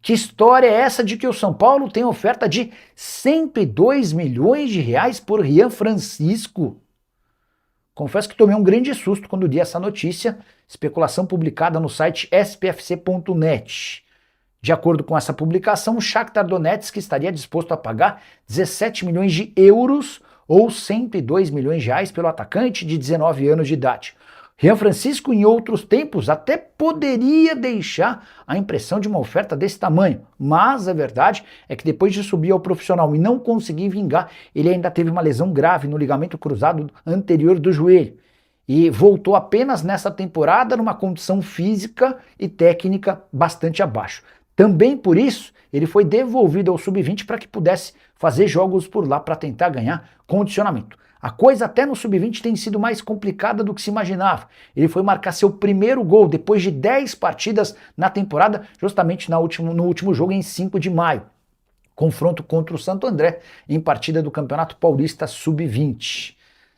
Que história é essa de que o São Paulo tem oferta de 102 milhões de reais por Rian Francisco? Confesso que tomei um grande susto quando li essa notícia, especulação publicada no site spfc.net. De acordo com essa publicação, o Shakhtar Donetsk estaria disposto a pagar 17 milhões de euros ou 102 milhões de reais pelo atacante de 19 anos de idade. Rian Francisco, em outros tempos, até poderia deixar a impressão de uma oferta desse tamanho, mas a verdade é que depois de subir ao profissional e não conseguir vingar, ele ainda teve uma lesão grave no ligamento cruzado anterior do joelho e voltou apenas nessa temporada numa condição física e técnica bastante abaixo. Também por isso, ele foi devolvido ao Sub-20 para que pudesse fazer jogos por lá para tentar ganhar condicionamento. A coisa até no Sub-20 tem sido mais complicada do que se imaginava. Ele foi marcar seu primeiro gol depois de 10 partidas na temporada, justamente no último jogo em 5 de maio. Confronto contra o Santo André em partida do Campeonato Paulista Sub-20.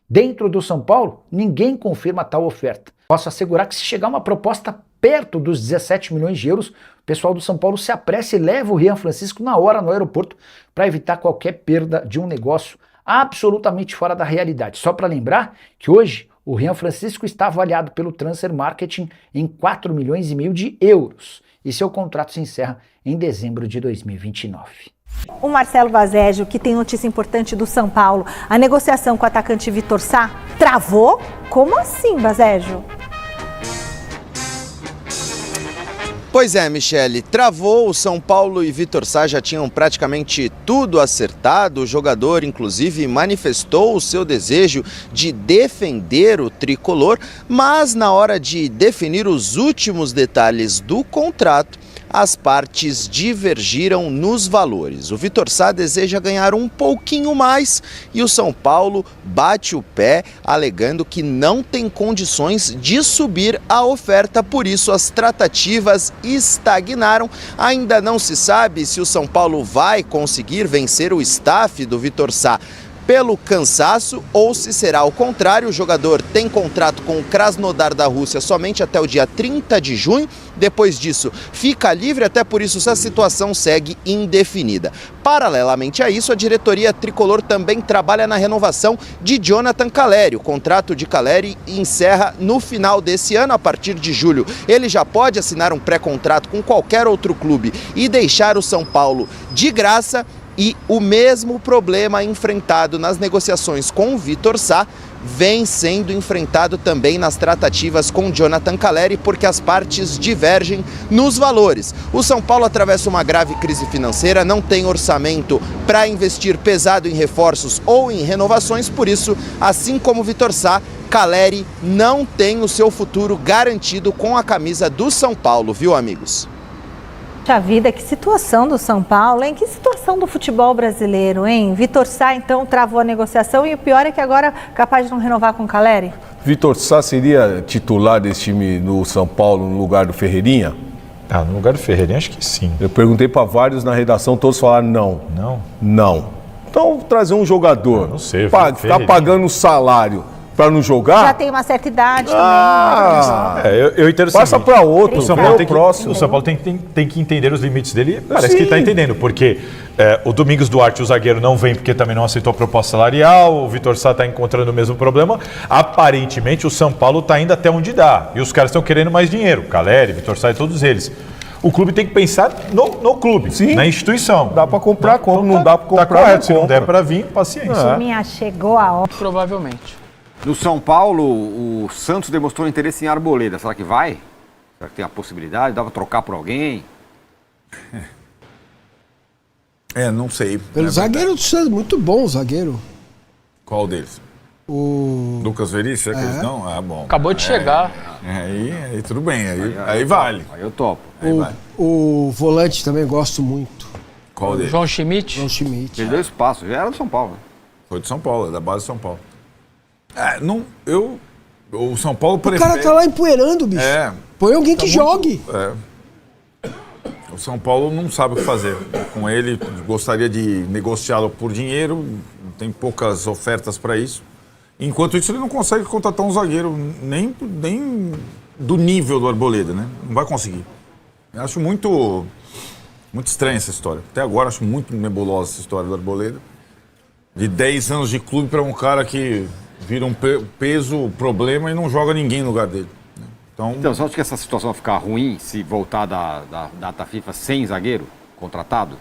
Dentro do São Paulo, ninguém confirma tal oferta. Posso assegurar que se chegar uma proposta perto dos 17 milhões de euros, o pessoal do São Paulo se apressa e leva o Rian Francisco na hora no aeroporto para evitar qualquer perda de um negócio absolutamente fora da realidade. Só para lembrar que hoje o Rian Francisco está avaliado pelo Transfer Marketing em 4 milhões e meio de euros e seu contrato se encerra em dezembro de 2029. O Marcelo Bazégio, que tem notícia importante do São Paulo, a negociação com o atacante Vitor Sá travou? Como assim, Bazégio? Pois é, Michele, travou. O São Paulo e Vitor Sá já tinham praticamente tudo acertado. O jogador, inclusive, manifestou o seu desejo de defender o tricolor, mas na hora de definir os últimos detalhes do contrato, as partes divergiram nos valores. O Vitor Sá deseja ganhar um pouquinho mais e o São Paulo bate o pé, alegando que não tem condições de subir a oferta, por isso as tratativas estagnaram. Ainda não se sabe se o São Paulo vai conseguir vencer o staff do Vitor Sá pelo cansaço ou se será o contrário. O jogador tem contrato com o Krasnodar da Rússia somente até o dia 30 de junho. Depois disso, fica livre, até por isso a situação segue indefinida. Paralelamente a isso, a diretoria tricolor também trabalha na renovação de Jonathan Calleri. O contrato de Calleri encerra no final desse ano, a partir de julho. Ele já pode assinar um pré-contrato com qualquer outro clube e deixar o São Paulo de graça. E o mesmo problema enfrentado nas negociações com o Vitor Sá vem sendo enfrentado também nas tratativas com Jonathan Calleri, porque as partes divergem nos valores. O São Paulo atravessa uma grave crise financeira, não tem orçamento para investir pesado em reforços ou em renovações, por isso, assim como o Vitor Sá, Calleri não tem o seu futuro garantido com a camisa do São Paulo, viu, amigos? Puxa vida, que situação do São Paulo, hein? Que situação do futebol brasileiro, hein? Vitor Sá, então, travou a negociação e o pior é que agora é capaz de não renovar com o Calleri? Vitor Sá seria titular desse time no São Paulo no lugar do Ferreirinha? Ah, no lugar do Ferreirinha, acho que sim. Eu perguntei para vários na redação, todos falaram não. Não? Não. Então, trazer um jogador, não sei, ficar pagando um salário para não jogar... Já tem uma certa idade também. Eu entendo. Passa para outro, o São Paulo tem que entender os limites dele. Parece que está entendendo, porque o Domingos Duarte, o zagueiro, não vem porque também não aceitou a proposta salarial, o Vitor Sá está encontrando o mesmo problema. Aparentemente, o São Paulo está indo até onde dá, e os caras estão querendo mais dinheiro, Calleri, Vitor Sá e todos eles. O clube tem que pensar no clube, sim, na instituição. Dá para comprar, não dá para comprar, tá correto, se não der para vir, paciência. Minha, chegou a hora. Provavelmente. No São Paulo, o Santos demonstrou interesse em Arboleda. Será que vai? Será que tem a possibilidade? Dá para trocar por alguém? Não sei. Pelo zagueiro do Santos, muito bom o zagueiro. Qual deles? O Lucas Veríssimo, será que eles não? Ah, bom. Acabou de chegar. Aí tudo bem, aí vale. Aí eu topo. O volante também gosto muito. Qual deles? João Schmidt. Ele deu espaço, já era do São Paulo. Foi do São Paulo, é da base do São Paulo. O São Paulo prefere... O cara tá lá empoeirando, bicho. Põe alguém que jogue. O São Paulo não sabe o que fazer com ele, gostaria de negociá-lo por dinheiro, tem poucas ofertas para isso. Enquanto isso, ele não consegue contratar um zagueiro nem do nível do Arboleda, né? Não vai conseguir. Eu acho muito Muito estranha essa história. Até agora acho muito nebulosa essa história do Arboleda. De 10 anos de clube para um cara que vira um peso, problema e não joga ninguém no lugar dele. Então você acha que essa situação vai ficar ruim se voltar da data FIFA sem zagueiro contratado?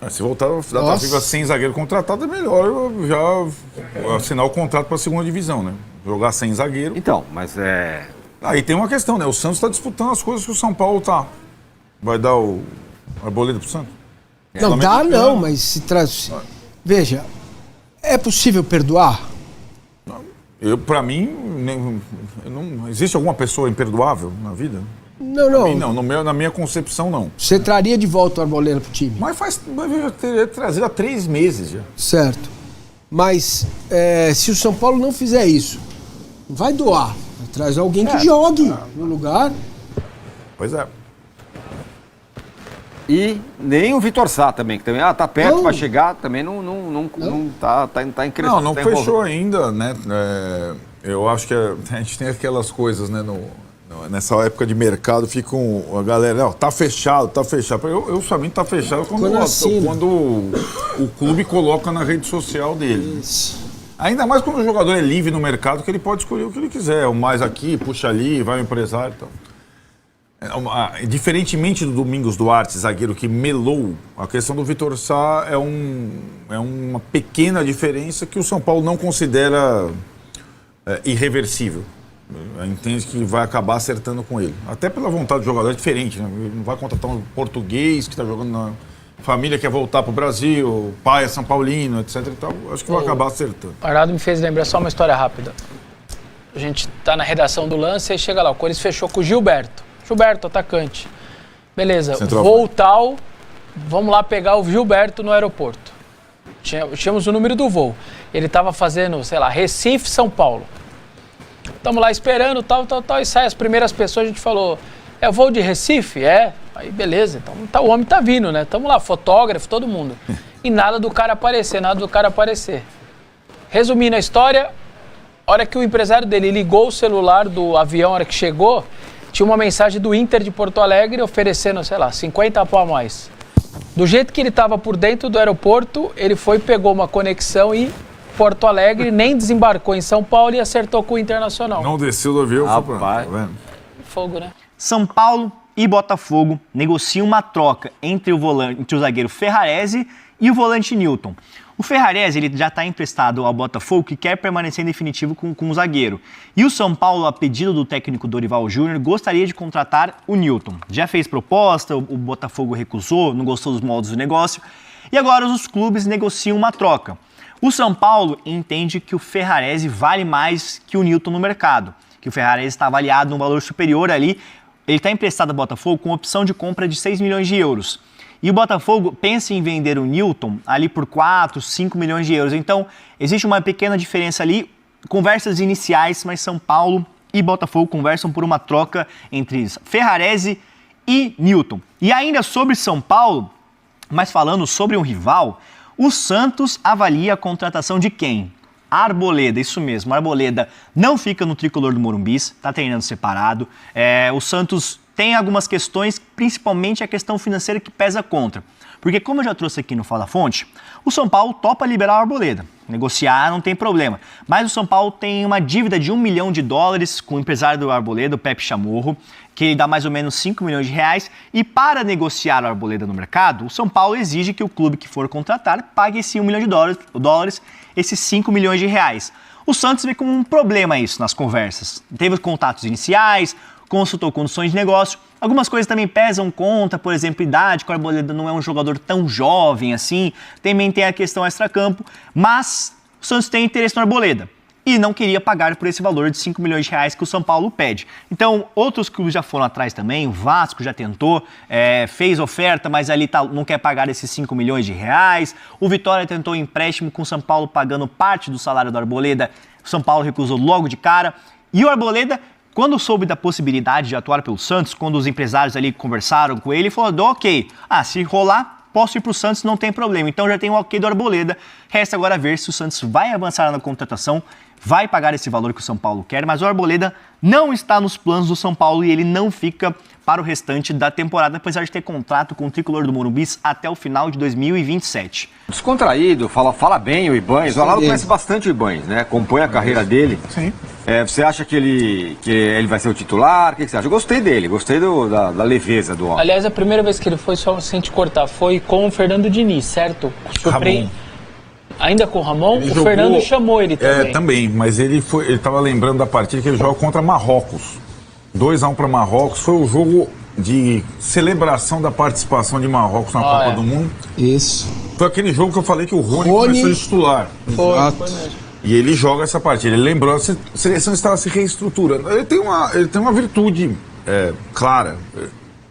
Se voltar da data FIFA sem zagueiro contratado, é melhor eu já assinar o contrato para a segunda divisão, né? Jogar sem zagueiro. Então, mas é... Aí tem uma questão, né? O Santos está disputando as coisas que o São Paulo tá. Vai dar o Arboleda pro Santos? Não, dá não, mas se traz... Veja, é possível perdoar? Para mim, não existe alguma pessoa imperdoável na vida? Não. Não, na minha concepção, não. Você traria de volta o Arboleda pro time? Mas eu teria trazido há 3 meses já. Certo. Mas se o São Paulo não fizer isso, vai doar. Vai trazer alguém que jogue no lugar. Pois é. E nem o Vitor Sá também, que também tá perto para chegar, também não tá em crescimento. Não fechou ainda, né? Eu acho que a gente tem aquelas coisas, né? Nessa época de mercado, ficam a galera, tá fechado. Eu sabia que tá fechado quando o clube coloca na rede social dele. Isso. Ainda mais quando o jogador é livre no mercado, que ele pode escolher o que ele quiser. O mais aqui, puxa ali, vai o empresário e tal. Diferentemente do Domingos Duarte, zagueiro que melou, a questão do Vitor Sá é uma pequena diferença que o São Paulo não considera irreversível. Entende que vai acabar acertando com ele. Até pela vontade do jogador é diferente, né? Ele não vai contratar um português que está jogando na família, quer voltar para o Brasil, pai é São Paulino, etc. E tal. Acho que vai acabar acertando. O Arnaldo me fez lembrar só uma história rápida. A gente está na redação do lance e chega lá, o Corinthians fechou com o Gilberto, atacante. Beleza, voo tal, vamos lá pegar o Gilberto no aeroporto. Tínhamos o número do voo. Ele estava fazendo, sei lá, Recife, São Paulo. Estamos lá esperando, tal, e sai as primeiras pessoas, a gente falou, é o voo de Recife? É. Aí beleza, então o homem tá vindo, né? Tamo lá, fotógrafo, todo mundo. E nada do cara aparecer. Resumindo a história, a hora que o empresário dele ligou o celular do avião, a hora que chegou, tinha uma mensagem do Inter de Porto Alegre oferecendo, sei lá, 50 pau a mais. Do jeito que ele estava por dentro do aeroporto, ele pegou uma conexão e Porto Alegre, nem desembarcou em São Paulo e acertou com o Internacional. Não desceu do avião, foi pra... Tá vendo? Fogo, né? São Paulo e Botafogo negociam uma troca entre o zagueiro Ferrarese e o volante Newton. O Ferrarese ele já está emprestado ao Botafogo, que quer permanecer em definitivo com o zagueiro. E o São Paulo, a pedido do técnico Dorival Júnior, gostaria de contratar o Newton. Já fez proposta, o Botafogo recusou, não gostou dos moldes do negócio. E agora os clubes negociam uma troca. O São Paulo entende que o Ferrarese vale mais que o Newton no mercado, que o Ferrarese está avaliado num valor superior ali. Ele está emprestado ao Botafogo com opção de compra de 6 milhões de euros. E o Botafogo pensa em vender o Newton ali por 4, 5 milhões de euros. Então, existe uma pequena diferença ali. Conversas iniciais, mas São Paulo e Botafogo conversam por uma troca entre Ferrarese e Newton. E ainda sobre São Paulo, mas falando sobre um rival, o Santos avalia a contratação de quem? Arboleda, isso mesmo. Arboleda não fica no tricolor do Morumbi, está treinando separado. O Santos tem algumas questões, principalmente a questão financeira que pesa contra. Porque como eu já trouxe aqui no Fala Fonte, o São Paulo topa liberar o Arboleda. Negociar não tem problema. Mas o São Paulo tem uma dívida de $1 milhão com o empresário do Arboleda, o Pepe Chamorro, que ele dá mais ou menos 5 milhões de reais. E para negociar o Arboleda no mercado, o São Paulo exige que o clube que for contratar pague esse $1 milhão, esses 5 milhões de reais. O Santos vê como um problema isso nas conversas. Teve os contatos iniciais, consultou condições de negócio. Algumas coisas também pesam conta, por exemplo, idade, que o Arboleda não é um jogador tão jovem assim. Também tem a questão extracampo, mas o Santos tem interesse no Arboleda e não queria pagar por esse valor de 5 milhões de reais que o São Paulo pede. Então, outros clubes já foram atrás também, o Vasco já tentou, fez oferta, mas ali não quer pagar esses 5 milhões de reais. O Vitória tentou empréstimo com o São Paulo pagando parte do salário do Arboleda, o São Paulo recusou logo de cara. E o Arboleda, quando soube da possibilidade de atuar pelo Santos, quando os empresários ali conversaram com ele, falou, ok, se rolar, posso ir para o Santos, não tem problema. Então já tem o ok do Arboleda. Resta agora ver se o Santos vai avançar na contratação, vai pagar esse valor que o São Paulo quer, mas o Arboleda não está nos planos do São Paulo e ele não fica para o restante da temporada, apesar de ter contrato com o tricolor do Morumbi até o final de 2027. Descontraído, fala bem o Ibanez. O Alalo conhece bastante o Ibanez, né? Acompanha a carreira dele. Sim. Você acha que ele vai ser o titular? O que você acha? Eu gostei dele, gostei da leveza do homem. Aliás, a primeira vez que ele foi, só sem te cortar, foi com o Fernando Diniz, certo? Ramon. Ainda com o Ramon? Ele o jogou, Fernando chamou ele também. Também, mas ele estava lembrando da partida que ele joga contra Marrocos. 2-1 para Marrocos. Foi o jogo de celebração da participação de Marrocos na Copa do Mundo. Isso. Foi aquele jogo que eu falei que o Rony começou a titular. Foi mesmo. E ele joga essa partida. Ele lembrou, a seleção estava se reestruturando. Ele tem uma virtude clara.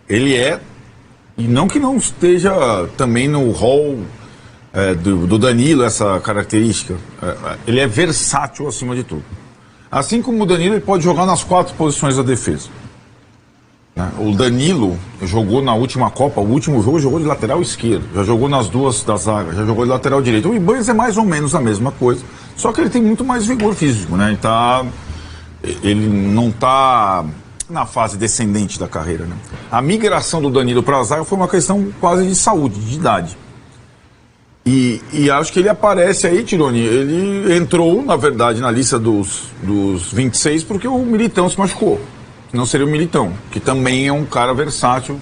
Ele e não que não esteja também no hall do Danilo, essa característica. Ele é versátil acima de tudo. Assim como o Danilo, ele pode jogar nas 4 posições da defesa. O Danilo jogou na última Copa, o último jogo jogou de lateral esquerdo, já jogou nas 2 da zaga, já jogou de lateral direito. O Ibanez é mais ou menos a mesma coisa, só que ele tem muito mais vigor físico, né? Ele não está na fase descendente da carreira, né? A migração do Danilo para a zaga foi uma questão quase de saúde, de idade. E acho que ele aparece aí, Tironi, ele entrou, na verdade, na lista dos 26 porque o Militão se machucou. Não seria o Militão, que também é um cara versátil.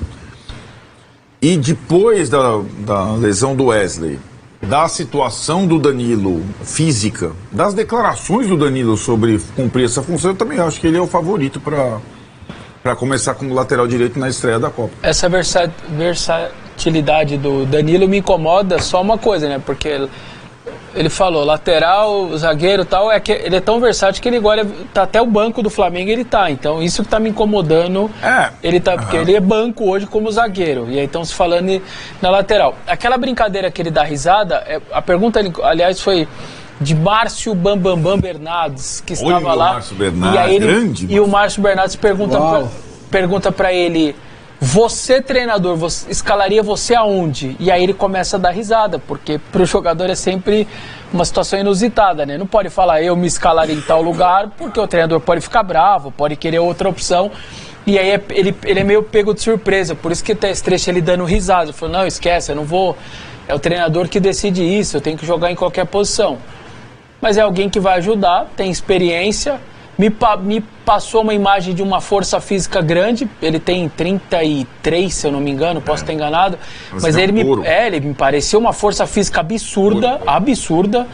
E depois da lesão do Wesley, da situação do Danilo física, das declarações do Danilo sobre cumprir essa função, eu também acho que ele é o favorito para começar como lateral direito na estreia da Copa. Essa versatilidade do Danilo me incomoda só uma coisa, né? Porque ele falou, lateral, zagueiro e tal, que ele é tão versátil que ele agora tá até o banco do Flamengo ele tá. Então isso que tá me incomodando. Porque ele é banco hoje como zagueiro. E aí estão se falando na lateral. Aquela brincadeira que ele dá risada, a pergunta, aliás, foi de Márcio Bambambam Bernardes, que estava lá. Márcio Bernardes, e aí grande. E o Márcio Bernardes pergunta para ele: você, treinador, escalaria você aonde? E aí ele começa a dar risada, porque para o jogador é sempre uma situação inusitada, né? Não pode falar, eu me escalaria em tal lugar, porque o treinador pode ficar bravo, pode querer outra opção. E aí ele é meio pego de surpresa, por isso que tá esse trecho ele dando risada. Ele falou, não, esquece, eu não vou... É o treinador que decide isso, eu tenho que jogar em qualquer posição. Mas é alguém que vai ajudar, tem experiência... Me passou uma imagem de uma força física grande. Ele tem 33, se eu não me engano, posso estar enganado. Mas ele me pareceu uma força física absurda.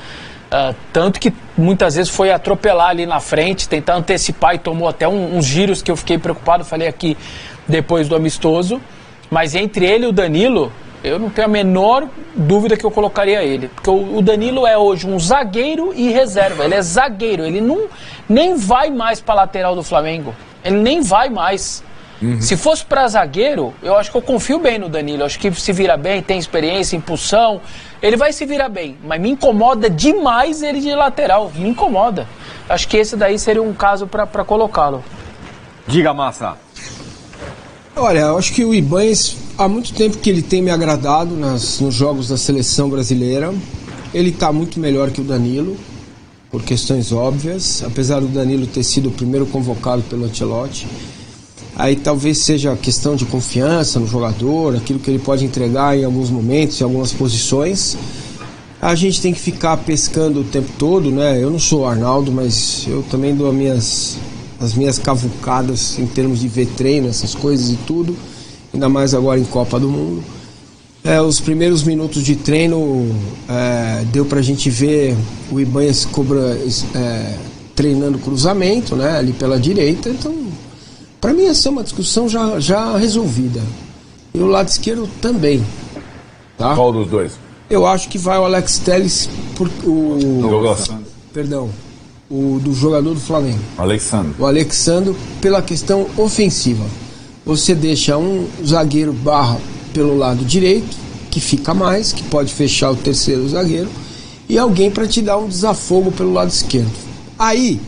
Tanto que muitas vezes foi atropelar ali na frente, tentar antecipar e tomou até uns giros que eu fiquei preocupado. Falei aqui depois do amistoso. Mas entre ele e o Danilo, eu não tenho a menor dúvida que eu colocaria ele. Porque o Danilo é hoje um zagueiro e reserva. Ele é zagueiro, ele nem vai mais para lateral do Flamengo. Ele nem vai mais. Se fosse para zagueiro, eu acho que eu confio bem no Danilo. Eu acho que se vira bem, tem experiência, impulsão. Ele vai se virar bem. Mas me incomoda demais ele de lateral. Me incomoda. Acho que esse daí seria um caso para colocá-lo. Diga, Massa. Olha, eu acho que o Ibanez, há muito tempo que ele tem me agradado nos jogos da seleção brasileira. Ele está muito melhor que o Danilo, por questões óbvias, apesar do Danilo ter sido o primeiro convocado pelo Ancelotti. Aí talvez seja questão de confiança no jogador, aquilo que ele pode entregar em alguns momentos, em algumas posições. A gente tem que ficar pescando o tempo todo, né? Eu não sou o Arnaldo, mas eu também dou as minhas cavucadas em termos de ver treino, essas coisas e tudo, ainda mais agora em Copa do Mundo. Os primeiros minutos de treino deu pra gente ver o Ibanez treinando cruzamento, né, ali pela direita. Então, pra mim essa é uma discussão já resolvida. E o lado esquerdo também, tá? Qual dos dois? Eu acho que vai o Alex Telles o do jogador do Flamengo. O Alexandro pela questão ofensiva. Você deixa um zagueiro barra pelo lado direito, que fica mais, que pode fechar o terceiro zagueiro, e alguém para te dar um desafogo pelo lado esquerdo. Aí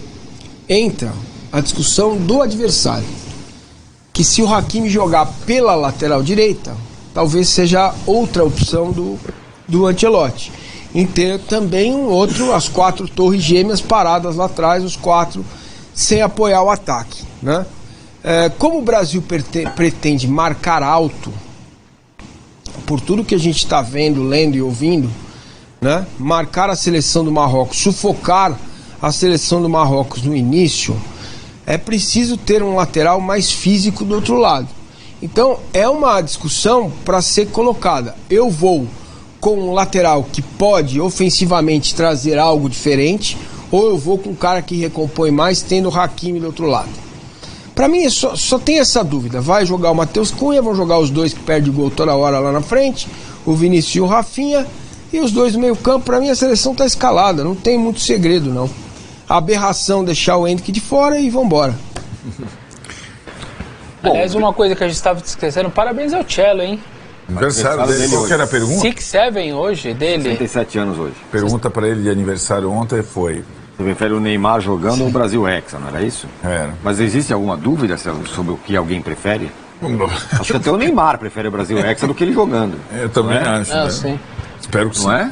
entra a discussão do adversário, que se o Hakimi jogar pela lateral direita, talvez seja outra opção do Ancelotti. Em ter também um outro, as 4 torres gêmeas paradas lá atrás, os 4 sem apoiar o ataque, né? Como o Brasil pretende marcar alto, por tudo que a gente está vendo, lendo e ouvindo, né? Marcar a seleção do Marrocos, sufocar a seleção do Marrocos no início, é preciso ter um lateral mais físico do outro lado. Então é uma discussão para ser colocada. Eu vou com um lateral que pode ofensivamente trazer algo diferente, ou eu vou com um cara que recompõe mais, tendo o Hakimi do outro lado. Para mim só tem essa dúvida. Vai jogar o Matheus Cunha, vão jogar os dois que perdem gol toda hora lá na frente, o Vinícius e o Rafinha, e os dois no meio campo. Para mim a seleção está escalada, não tem muito segredo não. A aberração deixar o Endrick de fora e vambora. Aliás, uma coisa que a gente estava esquecendo, parabéns ao Cello, hein? Aniversário dele, qual que era a pergunta? 6-7 hoje, dele. 67 anos hoje. Pergunta para ele de aniversário ontem foi... Você prefere o Neymar jogando ou o Brasil Hexa, não era isso? Era. Mas existe alguma dúvida sobre o que alguém prefere? Acho que até o Neymar prefere o Brasil Hexa do que ele jogando. Eu também acho. Né? Sim. Espero que sim. Não é?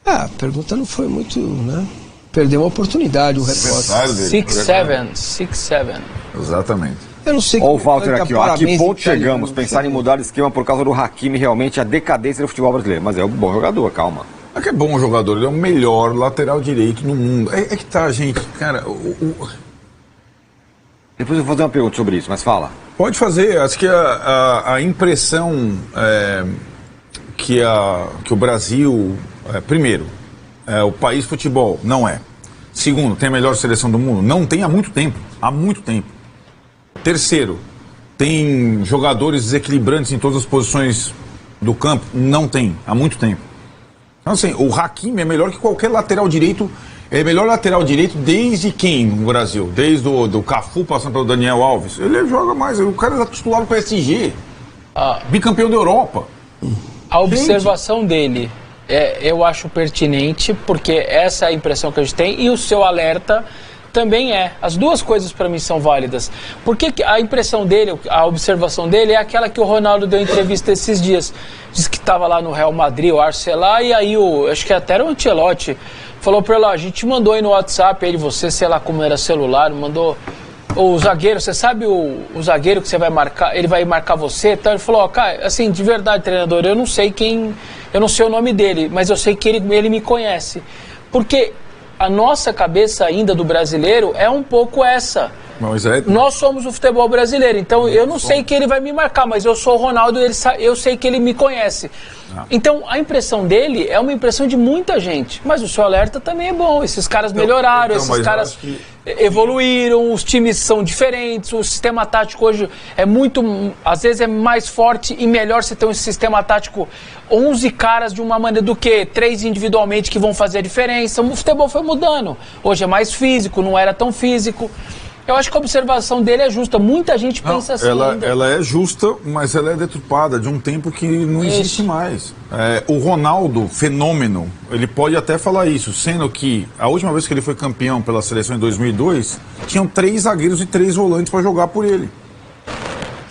A pergunta não foi muito, né? Perdeu uma oportunidade o repórter. 6-7. Exatamente. Eu não sei. Olha o Walter aqui, ó. A que ponto italiano, chegamos? Pensar em mudar de esquema por causa do Hakimi, realmente a decadência do futebol brasileiro. Mas é um bom jogador, calma. É que é bom jogador, ele é o melhor lateral direito no mundo. É que tá, gente, cara... Depois eu vou fazer uma pergunta sobre isso, mas fala. Pode fazer, acho que a impressão que o Brasil... primeiro, o país futebol, não é. Segundo, tem a melhor seleção do mundo? Não tem há muito tempo. Há muito tempo. Terceiro, tem jogadores desequilibrantes em todas as posições do campo? Não tem, há muito tempo. Então, assim, o Hakimi é melhor que qualquer lateral direito. É melhor lateral direito desde quem no Brasil? Desde do Cafu passando pelo Daniel Alves. Ele joga mais. O cara é titular do PSG. Bicampeão da Europa. A observação dele, eu acho pertinente, porque essa é a impressão que a gente tem. E o seu alerta também é. As duas coisas para mim são válidas. Porque a impressão dele, a observação dele é aquela que o Ronaldo deu em entrevista esses dias. Diz que estava lá no Real Madrid, o Arcelar, e aí acho que até era o Ancelotti falou para ele, a gente mandou aí no WhatsApp, ele, você, sei lá como era celular, mandou o zagueiro, você sabe o zagueiro que você vai marcar, ele vai marcar você, então ele falou, cara, assim, de verdade, treinador, eu não sei o nome dele, mas eu sei que ele me conhece. Porque a nossa cabeça ainda do brasileiro é um pouco essa. Nós somos o futebol brasileiro, então eu não sei que ele vai me marcar, mas eu sou o Ronaldo, eu sei que ele me conhece. Então a impressão dele é uma impressão de muita gente, mas o seu alerta também é bom. Esses caras melhoraram, esses caras evoluíram, os times são diferentes, o sistema tático hoje é muito, às vezes é mais forte e melhor você ter um sistema tático 11 caras de uma maneira do que 3 individualmente que vão fazer a diferença. O futebol foi mudando, hoje é mais físico, não era tão físico. Eu acho que a observação dele é justa. Muita gente pensa assim ainda. Ela é justa, mas ela é deturpada de um tempo que não existe mais. O Ronaldo, fenômeno, ele pode até falar isso, sendo que a última vez que ele foi campeão pela seleção em 2002, tinham 3 zagueiros e 3 volantes para jogar por ele.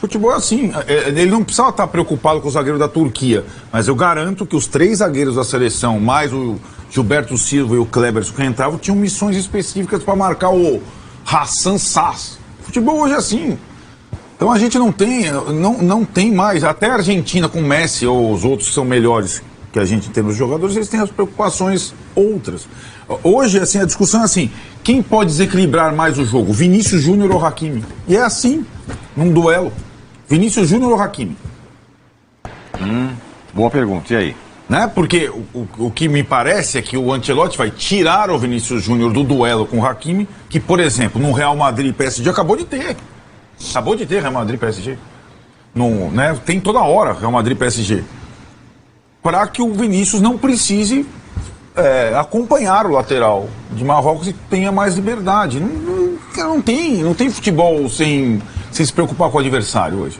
Futebol é assim, ele não precisava estar preocupado com o zagueiro da Turquia, mas eu garanto que os 3 zagueiros da seleção, mais o Gilberto Silva e o Kleberson que entravam, tinham missões específicas para marcar o Hassan Sass. Futebol hoje é assim. Então a gente não tem mais. Até a Argentina com Messi ou os outros que são melhores que a gente em termos de jogadores, eles têm as preocupações outras. Hoje, assim, a discussão é assim: quem pode desequilibrar mais o jogo? Vinícius Júnior ou Hakimi? E é assim, num duelo. Vinícius Júnior ou Hakimi? Boa pergunta, e aí? Né? Porque o que me parece é que o Ancelotti vai tirar o Vinícius Júnior do duelo com o Hakimi, que, por exemplo, no Real Madrid e PSG acabou de ter. Acabou de ter Real Madrid e PSG. Né? Tem toda hora Real Madrid e PSG. Para que o Vinícius não precise acompanhar o lateral de Marrocos e tenha mais liberdade. Não tem futebol sem se preocupar com o adversário hoje.